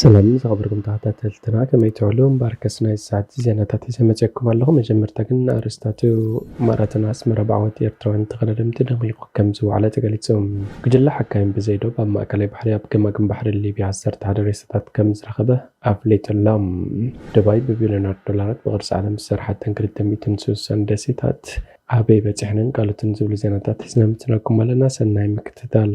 ሰላም ዝኸበርኩም ተኸታተልትና ከመይ ትውዕሉም ባርከስና ሰዓት ዜናታት ይዘመፀኩም ኣለኹ መጀመርታ ግን ኣርስታቱ ማራቶን ኣስመራ ብዓወት ኤርትራውያን ተኸዳደምቲ ደቂቑ ከም ዝውዕለ ተገሊፆም ጉጅለ ሓካይም ብዘይዶብ ኣብ ማእከላይ ባሕሪ ኣብ ገማግም ባሕሪ ሊብያ 11 ሬሳታት ከም ዝረኸበ ኣፍሊጡሎም ዱባይ ብቢልዮናት ዶላራት ብቅርፂ ዓለም ዝሰርሓተን 260 ደሴታት ኣበይ በፂሕነን ካልኦትን ዝብሉ ዜናታት ሒዝና መፂናኩም ኣለና ሰናይ ምክትታል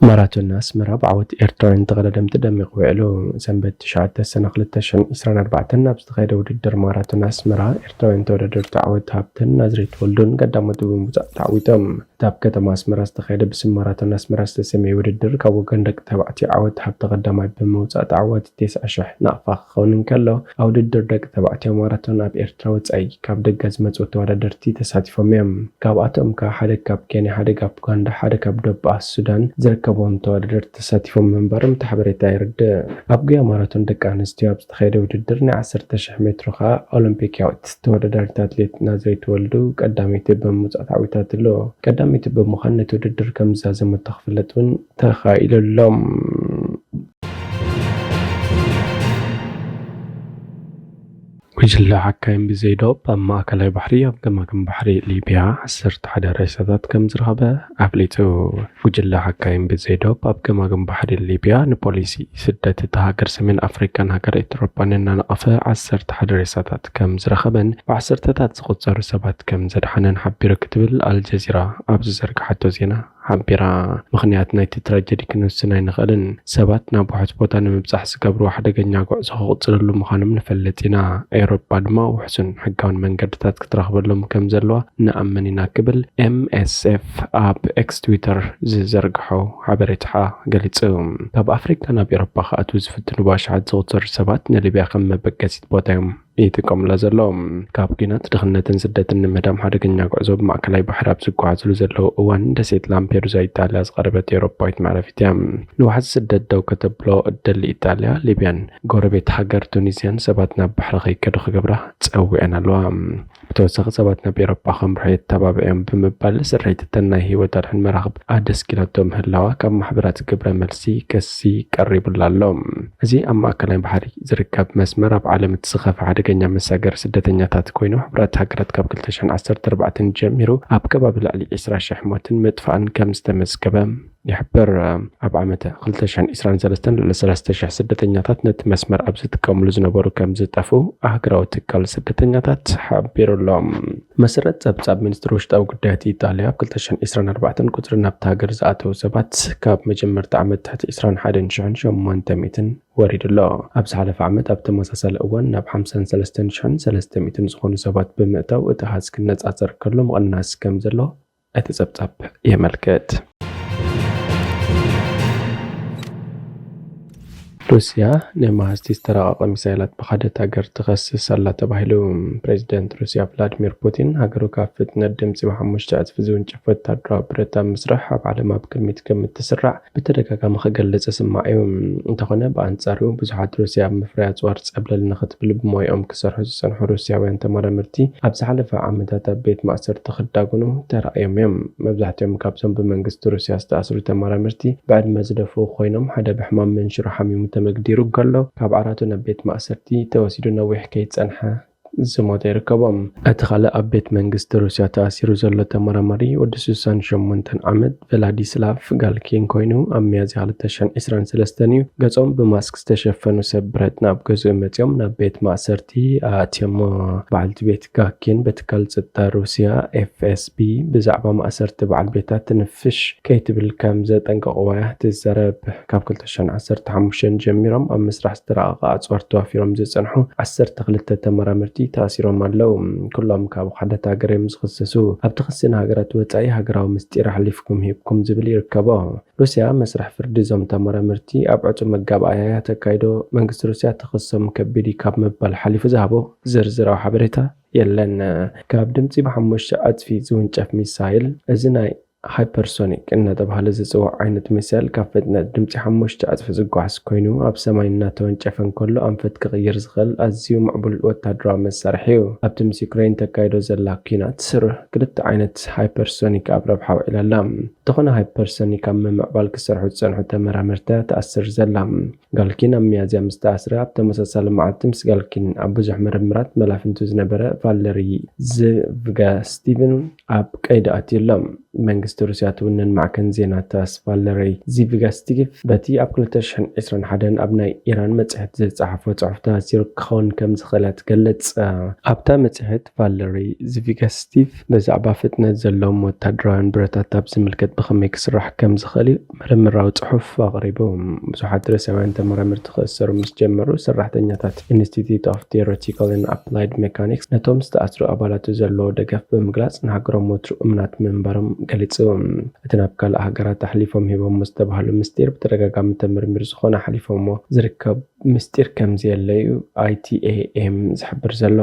ማራቶን ኣስመራ ብዓወት ኤርትራውያን ተኸዳደምቲ ደሚቑ ውዕሉ ሰንበት 9 ሰነ 2024 ናብ ዝተኻየደ ውድድር ማራቶን ኣስመራ ኤርትራውያን ተወዳደርቲ ዓወት ሃብተን ናዝሬት ወልዱን ቀዳሞት ብምውፃእ ተዓዊቶም ኣብ ከተማ ኣስመራ ዝተኻየደ ብስም ማራቶን ኣስመራ ዝተሰመየ ውድድር ካብ ወገን ደቂ ተባዕትዮ ዓወት ሃብቲ ቀዳማይ ብምውፃእ ተዓወቲ 90,000 ናቕፋ ክኸውን እንከሎ ኣብ ውድድር ደቂ ተባዕትዮ ማራቶን ኣብ ኤርትራ ወፃኢ ካብ ደገ ዝመፁ ተወዳደርቲ ተሳቲፎም እዮም ካብኣቶም ሓደ ካብ ኬንያ ሓደ ካብ ኡጋንዳ ሓደ ካብ ደቡብ ሱዳን ዝርከቦም ተወዳደርቲ ተሳቲፎም መንበሮም ተሓበሬታ ይርድእ ኣብ ጉያ ማራቶን ደቂ ኣንስትዮ ኣብ ዝተኻየደ ውድድር ናይ 10,000 ሜትሮ ኸ ኦሎምፒካዊት ተወዳዳሪት ኣትሌት ናዝሬት ወልዱ ቀዳመይቲ ብምውፃእ ተዓዊታት ኣሎ ቀዳመይቲ ብምዃን ነቲ ውድድር ከም ዝዛዘመት ተኽፍለጥ እውን ተኻኢሉሎም ጉጅለ ሓካይም ብዘይዶብ ኣብ ማእከላይ ባሕሪ ኣብ ገማግም ባሕሪ ሊብያ 11 ሬሳታት ከም ዝረኸበ ኣፍሊጡ ጉጅለ ሓካይም ብዘይዶብ ኣብ ገማግም ባሕሪ ሊብያ ንፖሊሲ ስደት እቲ ሃገር ሰሜን ኣፍሪካን ሃገር ኤውሮፓን እናነቐፈ 11 ሬሳታት ከም ዝረኸበን ብ10ታት ዝቑፀሩ ሰባት ከም ዘድሓነን ሓቢሩ ክትብል ኣልጀዚራ ኣብ ዝዘርግሐቶ ዜና ሓቢራ ምኽንያት ናይቲ ትራጀዲ ክንውስን ኣይንኽእልን ሰባት ናብ ውሑስ ቦታ ንምብፃሕ ዝገብሩ ሓደገኛ ጉዕዞ ክቕፅልሉ ምዃኖም ንፈልጥ ኢና ኤውሮፓ ድማ ውሕሱን ሕጋውን መንገድታት ክትረኽበሎም ከም ዘለዋ ንኣመን ኢና ክብል MSF ኣብ ኤክስ ትዊተር ዝዘርግሖ ሓበሬታ ገሊፁ ካብ ኣፍሪካ ናብ ኤውሮፓ ክኣትው ዝፍትኑ ብኣሽሓት ዝቑፀሩ ሰባት ንሊብያ ከም መበገሲት ቦታ እዮም ይጥቀምላ ዘሎም ካብ ኩናት ድኽነትን ስደትን ንምዳም ሓደገኛ ጉዕዞ ብማእከላይ ባሕሪ ኣብ ዝጓዓዝሉ ዘለዉ እዋን ደሴት ላምፔዱዛ ኢጣልያ ዝቐረበት ኤውሮፓዊት መዕረፊት እያ ንዋሕዚ ስደት ደው ከተብሎ እደሊ ኢጣልያ ሊብያን ጎረቤት ሃገር ቱኒዝያን ሰባት ናብ ባሕሪ ከይከዱ ክገብራ ፀዊዐን ኣለዋ ብተወሳኺ ሰባት ናብ ኤውሮፓ ከምርሑ የተባብዕዮም ብምባል ስርሒትተን ናይ ሂወት ኣድሕን መራኽብ ኣደስኪላቶ ምህላዋ ካብ ማሕበራት ግብረ መልሲ ከሲ ቀሪቡላ ኣሎ እዚ ኣብ ማእከላይ ባሕሪ ዝርከብ መስመር ኣብ ዓለም እቲ ዝኸፈ ሓደገኛ መሳገር ስደተኛታት ኮይኑ ሕብረት ሃገራት ካብ 2014 ጀሚሩ ኣብ ከባቢ ልዕሊ 20,000 ሞትን ምጥፋእን ከም ዝተመዝገበ ይሕብር ኣብ ዓመት 2023 ለ3,000 ስደተኛታት ነቲ መስመር ኣብ ዝጥቀምሉ ዝነበሩ ከም ዝጠፉ ሃገራዊ ትካል ስደተኛታት ሓቢሩሎም መሰረት ፀብጻብ ሚኒስትሪ ውሽጣዊ ጉዳያት ኢጣልያ ኣብ 2024 ቁፅሪ ናብቲ ሃገር ዝኣተዉ ሰባት ካብ መጀመርታ ዓመት ትሕቲ 21,800 ወሪዱሎ ኣብ ዝሓለፈ ዓመት ኣብ ተመሳሳሊ እዋን ናብ 53,300 ዝኾኑ ሰባት ብምእታው እቲ ሃዝ ክነፃፀር ከሎ ምቕናስ ከም ዘሎ እቲ ፀብጻብ የመልክት ሩስያ ንማህስቲ ዝተረቐቐ ሚሳይላት ብሓደት ሃገር ትኸስስ ኣላ ተባሂሉ ፕሬዚደንት ሩስያ ቭላድሚር ፑቲን ሃገሩ ካብ ፍጥነት ድምፂ ብ5 እጥፊ ዝውንጨፍ ወታደራዊ ብረት ኣብ ምስራሕ ኣብ ዓለም ኣብ ቅድሚት ከም እትስራዕ ብተደጋጋሚ ክገልጽ ስማዕ እዩ እንተኾነ ብኣንጻሩ ብዙሓት ሩስያ ኣብ ምፍራይ ኣፅዋር ፀብለል ንኽትብል ብሞያኦም ክሰርሑ ዝፀንሑ ሩስያውያን ተመራመርቲ ኣብ ዝሓለፈ ዓመታት ኣብ ቤት ማእሰርቲ ክዳግኑ ተራእዮም እዮም መብዛሕትኦም ካብዞም ብመንግስቲ ሩስያ ዝተኣስሩ ተመራመርቲ ብዕድመ ዝደፍኡ ኮይኖም ሓደ ብሕማም መንሽሮ ሓሚሙ ተመግዲሩ ከሎ ካብ ዓራቱ ናብ ቤት ማእሰርቲ ተወሲዱ ነዊሕ ከይፀንሐ ዝሞተ ይርከቦም እቲ ካልእ ኣብ ቤት መንግስቲ ሩስያ ተኣሲሩ ዘሎ ተመራማሪ ወዲ 68 ዓመት ቭላዲስላቭ ጋልኪን ኮይኑ ኣብ ሚያዝያ 2023 እዩ ገጾም ብማስክ ዝተሸፈኑ ሰብ ብረት ናብ ገዝኡ መፅኦም ናብ ቤት ማእሰርቲ ኣትዮም በዓልቲ ቤት ጋኪን በትካል ፀጥታ ሩስያ FSB ብዛዕባ ማእሰርቲ በዓል ቤታት ትንፍሽ ከይትብል ከም ዘጠንቀቕዋ ትዛረብ ካብ 2015 ጀሚሮም ኣብ ምስራሕ ዝተረቐቐ ኣፅዋር ተዋፊሮም ዝፀንሑ 12 ተመራመርቲ ተኣሲሮም ኣለው ኩሎም ካብ ሓደ ሃገር እዮም ዝኽሰሱ ኣብቲ ክስን ሃገራት ወፃኢ ሃገራዊ ምስጢር ሓሊፍኩም ሂብኩም ዝብል ይርከቦ ሩስያ መስራሕ ፍርዲ ዞም ተመራመርቲ ኣብ ዕፁብ መጋባእያ ተካይዶ መንግስቲ ሩስያ ተኸሶም ከቢድ ካብ መባል ሓሊፉ ዝሃቦ ዝርዝራዊ ሓበሬታ የለን ካብ ድምፂ ብ5 እጥፊ ዝውንጨፍ ሚሳይል እዚ ናይ ሃይፐርሶኒክ እናተባህለ ዝጽዋዕ ዓይነት ሚሳይል ካብ ፍጥነት ድምፂ 5 እጥፊ ዝጓዓዝ ኮይኑ ኣብ ሰማይ እናተወንጨፈ እንከሎ አንፈት ክቕይር ዝኽእል ኣዝዩ ምዕቡል ወተሃደራዊ መሳርሒ እዩ። ኣብቲ ምስ ዩክሬን ተካይዶ ዘላ ኩናት ክልተ ዓይነት ሃይፐርሶኒክ ኣብ ረብሓ ውዒላ ኣላ። ዝኾነ ሃይፐርሶኒክ ኣብ ምምዕባል ክሰርሑ ዝጸንሑ ተመራመርቲ ተኣስር ዘላ። ጋልኪን ኣብ ሚያዝያ ምስ ተኣስረ ኣብ ተመሳሳሊ መዓልቲ ምስ ጋልኪን ኣብ ብዙሕ ምርምራት መላፍንቱ ዝነበረ ቫለሪ ዚቪጋስቲቭን ኣብ ቀይዲ ኣትዩሎም። መንግስቲ ሩስያ ትውንን ማዕከን ዜና ታስ ቫለሪ ዚቪጋስቲቭ በቲ ኣብ 2021 ኣብ ናይ ኢራን መጽሔት ዝጸሓፈ ጽሑፍ ተኣሲሩ ክኸውን ከም ዝኽእል ትገልጽ። ኣብታ መጽሔት ቫለሪ ዚቪጋስቲቭ ብዛዕባ ፍጥነት ዘለዎም ወተሃደራውያን ብረታት ኣብ ዝምልከት ብኸመይ ክስራሕ ከም ዝኽእል ምርምራዊ ጽሑፍ ኣቕሪቡ። ብዙሓት ሩስያውያን ተመራመርቲ ክእሰሩ ምስ ጀመሩ ሰራሕተኛታት ኢንስቲትዩት ኦፍ ቴዎሬቲካል ኤንድ ኣፕላይድ ሜካኒክስ ነቶም ዝተኣስሩ ኣባላቱ ዘለዎ ደገፍ ብምግላጽ ንሃገሮም ወትሩ እምነት ምንበሮም ገሊጹ። እቲ ናብ ካልእ ሃገራት ኣሕሊፎም ሂቦም ዝተባህሉ ምስጢር ብተደጋጋሚ ተመርሚሩ ዝኾነ ሓሊፎሞ ዝርከብ ምስጢር ከምዘየለዩ ITAM ዝሕብር ዘሎ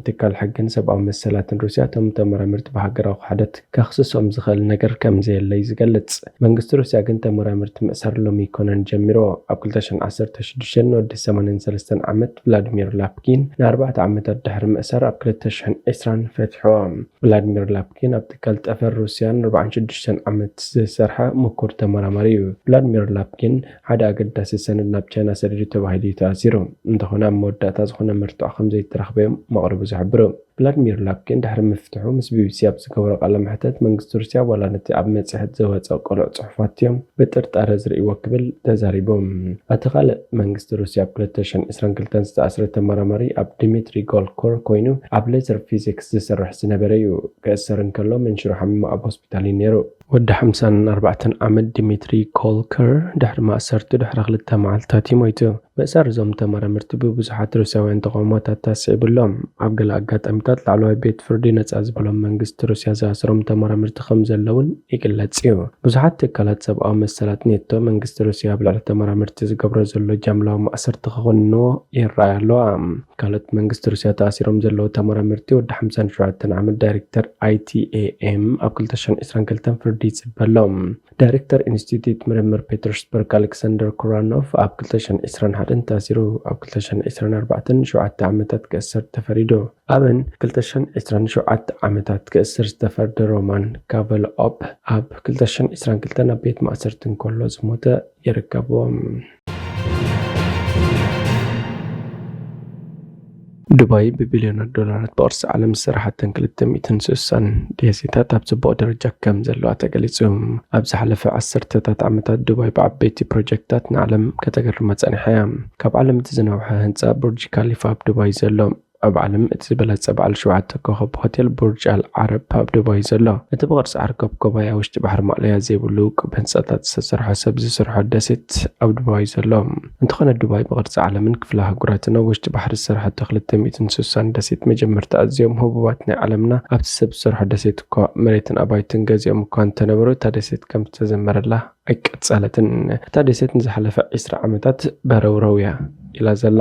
ትካል ሕግን ሰብኣዊ መሰላትን ሩስያ እቶም ተመራመርቲ ብሃገራዊ ክሕደት ከኽስሶም ዝኽእል ነገር ከምዘየለይ ዝገልጽ። መንግስቲ ሩስያ ግን ተመራመርቲ ምእሳር ሎሚ ይኮነን ጀሚሮ። ኣብ 2016 ንወዲ 83 ዓመት ቭላድሚር ላፕኪን ን4 ዓመታት ድሕሪ ምእሳር ኣብ 2020 ፈትሕዎ። ቭላድሚር ላፕኪን ኣብ ትካል ጠፈር ሩስያን 46 ዓመት ዝሰርሐ ምኩር ተመራማሪ እዩ። ቭላድሚር ላፕኪን ሓደ ኣገዳሲ ሰነድ ናብ ቻይና ሰዲዱ ተባሂሉ ተኣሲሩ እንተኾነ ኣብ መወዳእታ ዝኾነ መርትዖ ከምዘይተረኽበዮም መቕረቡ ዝሕብሩ። ቭላድሚር ላፕኪን ድሕሪ ምፍትሑ ምስ ቢቢሲ ኣብ ዝገበሮ ቃለ መሕተት መንግስቲ ሩስያ ዋላ ነቲ ኣብ መጽሔት ዘወፀ ቆልዑ ጽሑፋት እዮም ብጥርጣረ ዝርእይዎ ክብል ተዛሪቦም። እቲ ካልእ መንግስቲ ሩስያ ኣብ 2022 ዝተኣስረ ተመራማሪ ኣብ ዲሚትሪ ጎልኮር ኮይኑ ኣብ ሌዘር ፊዚክስ ዝሰርሕ ዝነበረ እዩ። ክእሰር እንከሎ መንሽሩ ሓሚሙ ኣብ ሆስፒታል ነይሩ። ወዲ 54 ዓመት ዲሚትሪ ኮልከር ድሕሪ ማእሰርቱ ድሕሪ 2 መዓልትታት ይሞቱ። ምእሳር እዞም ተመራመርቲ ብብዙሓት ሩስያውያን ተቃውሞታት ተሳዒብሎም። ኣብ ገለ ኣጋጣሚታት ላዕለዋይ ቤት ፍርዲ ነጻ ዝበሎም መንግስቲ ሩስያ ዝኣስሮም ተመራመርቲ ከም ዘለውን ይግለጽ እዩ። ብዙሓት ትካላት ሰብኣዊ መሰላት ኔቶ መንግስቲ ሩስያ ኣብ ልዕሊ ተመራመርቲ ዝገብሮ ዘሎ ጃምላዊ ማእሰርቲ ክኾንዎ ይረኣያ ኣለዋ። ካልኦት መንግስቲ ሩስያ ተኣሲሮም ዘለዉ ተመራመርቲ ወዲ 57 ዓመት ዳይሬክተር ITAM ኣብ 2022 ፍርዲ ይጽበሎም። ዳይሬክተር ኢንስቲትዩት ምርምር ፔተርስበርግ ኣሌክሳንደር ኩራኖቭ ኣብ 2021 ተኣሲሩ ኣብ 2024 7 ዓመታት ክእሰር ተፈሪዱ። ኣብን 2027 ዓመታት ክእሰር ዝተፈረደ ሮማን ካቨልኦፕ ኣብ 2022 ኣብ ቤት ማእሰርቲ እንከሎ ዝሞተ ይርከብዎም። ዱባይ ብቢልዮናት ዶላራት በቅርሲ ዓለም ዝሰራሓተን 260 ደሴታት ኣብ ጽቡቕ ደረጃ ከም ዘለዋ ተገሊጹ። ኣብ ዝሓለፈ 10 ዓመታት ዱባይ ብዓበይቲ ፕሮጀክትታት ንዓለም ከተገርማ ጸኒሓ እያ። ካብ ዓለም እቲ ዝነውሐ ህንጻ ቡርጅ ካሊፋ ኣብ ዱባይ ዘሎ ኣብ ዓለም እቲ ዝበለጸ በዓል 7 ኮኸብ ሆቴል ቡርጅ አል ዓረብ ኣብ ዱባይ ዘሎ እቲ ብቅርጺ ዓርከብ ኮባይ ኣብ ውሽጢ ባሕሪ ማቅለያ ዘይብሉ ውቁብ ህንጻታት ዝተሰርሐ ሰብ ዝሰርሖ ደሴት ኣብ ዱባይ ዘሎ እንተኾነ ዱባይ ብቅርጺ ዓለምን ክፍለ አህጉራትን ኣብ ውሽጢ ባሕሪ ዝሰርሐቶ 260 ደሴት መጀመርታ ኣዝዮም ህቡባት ናይ ዓለምና ኣብቲ ሰብ ዝሰርሖ ደሴት እኳ መሬትን ኣባይትን ገዚኦም እኳ እንተነበሩ እታ ደሴት ከም ዝተዘመረላ ኣይቀጸለትን። እታ ደሴት ንዝሓለፈ 20 ዓመታት በረውረው እያ ኢላ ዘላ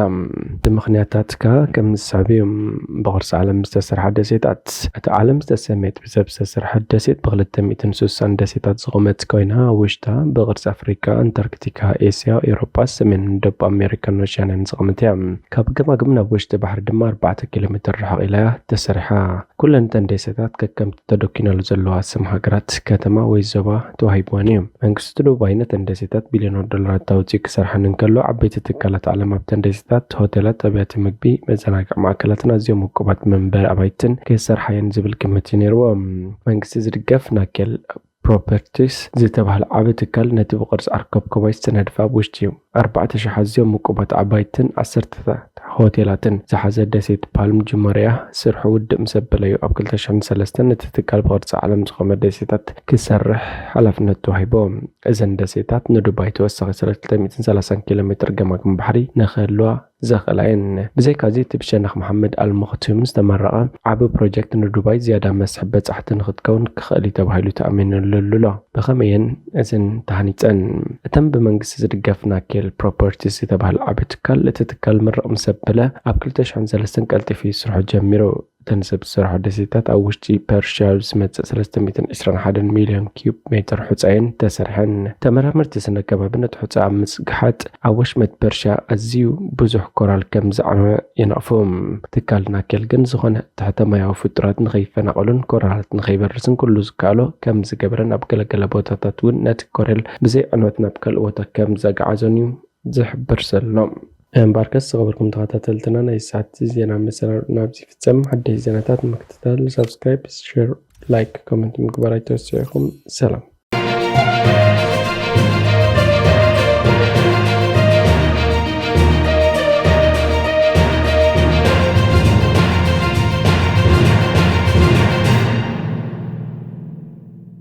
ብምኽንያታት ከም ዝሳቢዮም ብቅርጺ ዓለም ዝተሰርሐ ደሴታት እቲ ዓለም ዝተሰመየት ብሰብ ዝተሰርሐ ደሴት ብ260 ደሴታት ዝቖመት ኮይና ውሽጣ ብቅርጺ ኣፍሪካ፣ አንታርክቲካ፣ ኤስያ፣ ኤውሮጳ፣ ሰሜን ደቡብ ኣሜሪካን ኦሽያንን ዝቖመት እያ። ካብ ገማግም ናብ ውሽጢ ባሕሪ ድማ 4 ኪሎ ሜትር ርሕቕ ኢላ ተሰሪሓ። ኩለን እተን ደሴታት ከከም ተደኪናሉ ዘለዋ ስም ሃገራት ከተማ ወይ ዞባ ተዋሂብዋን እዩ። መንግስቲ ዱባይ ነተን ደሴታት ቢልዮናት ዶላራት ኣውፂኡ ክሰርሐን እንከሎ ዓበይቲ ትካላት ዓለም ኣብተን ደሴታት ሆቴላት፣ ኣብያተ ምግቢ፣ መዘናግዒ ማዕከላትን ኣዝዮም ውቁባት መንበሪ ኣባይትን ከይሰርሓየን ዝብል ግምት እዩ ነይርዎ። መንግስቲ ዝድገፍ ናኬል ፕሮፐርቲስ ዝተባህለ ዓብይ ትካል ነቲ ብቅርጺ ዓርከብ ኮባይ ዝተነድፈ ኣብ ውሽጢ 4,000 ኣዝዮም ውቁባት ኣባይትን 10 ሆቴላትን ዝሓዘ ደሴት ፓልም ጁመርያ ስርሑ ውድእ ምስ ኣበለ እዩ። ኣብ 2003 ነቲ ትካል ብቅርጺ ዓለም ዝቖመ ደሴታት ክሰርሕ ሓላፍነት ተዋሂቦ። እዘን ደሴታት ንዱባይ ተወሳኺ 330 ኪሎ ሜትር ገማግም ባሕሪ ንኽህልዋ ዘኽእላየን። ብዘይካዚ እቲ ብሸነኽ መሓመድ አልመኽቱም ዝተመረቐ ዓብይ ፕሮጀክት ንዱባይ ዝያዳ መስሕብ በጻሕቲ ንኽትከውን ክኽእል እዩ ተባሂሉ ተኣሚኑሉ ኣሎ። ብኸመየን እዘን ተሃኒፀን እተን ብመንግስቲ ዝድገፍ ናኬል ፕሮፐርቲስ ዝተባህለ ዓብይ ትካል እቲ ትካል ምርቕ ምስ ኣበለ ኣብ 2003 ቀልጢፉ ይስርሑ ጀሚሩ። تنسب السرعة دسيتات أو وشتي بيرشيا سمت 321 مليون كيوب متر حصين تسرحن تمرمر تسنة كبابنة حصة مسقحات أوش مت بيرشيا أزيو بزح كورال كم زعما ينقفهم تكالنا كالجن زخون تحت ما يوفطرات نخيفة نقولن كورالات نخيبرسن كل زكالو كم زجبرن أبكال جلبوتا تطون نت كورال بزي أنوتنا بكال وتا كم زج عزونيو زحبر سلام باركس خبركم تغطاتلتنا نيسات زينا مثلا نابزي في التم حد زيناتات مكتتال سبسكرايب شير لايك كومنت مقبرايتو سيكم سلام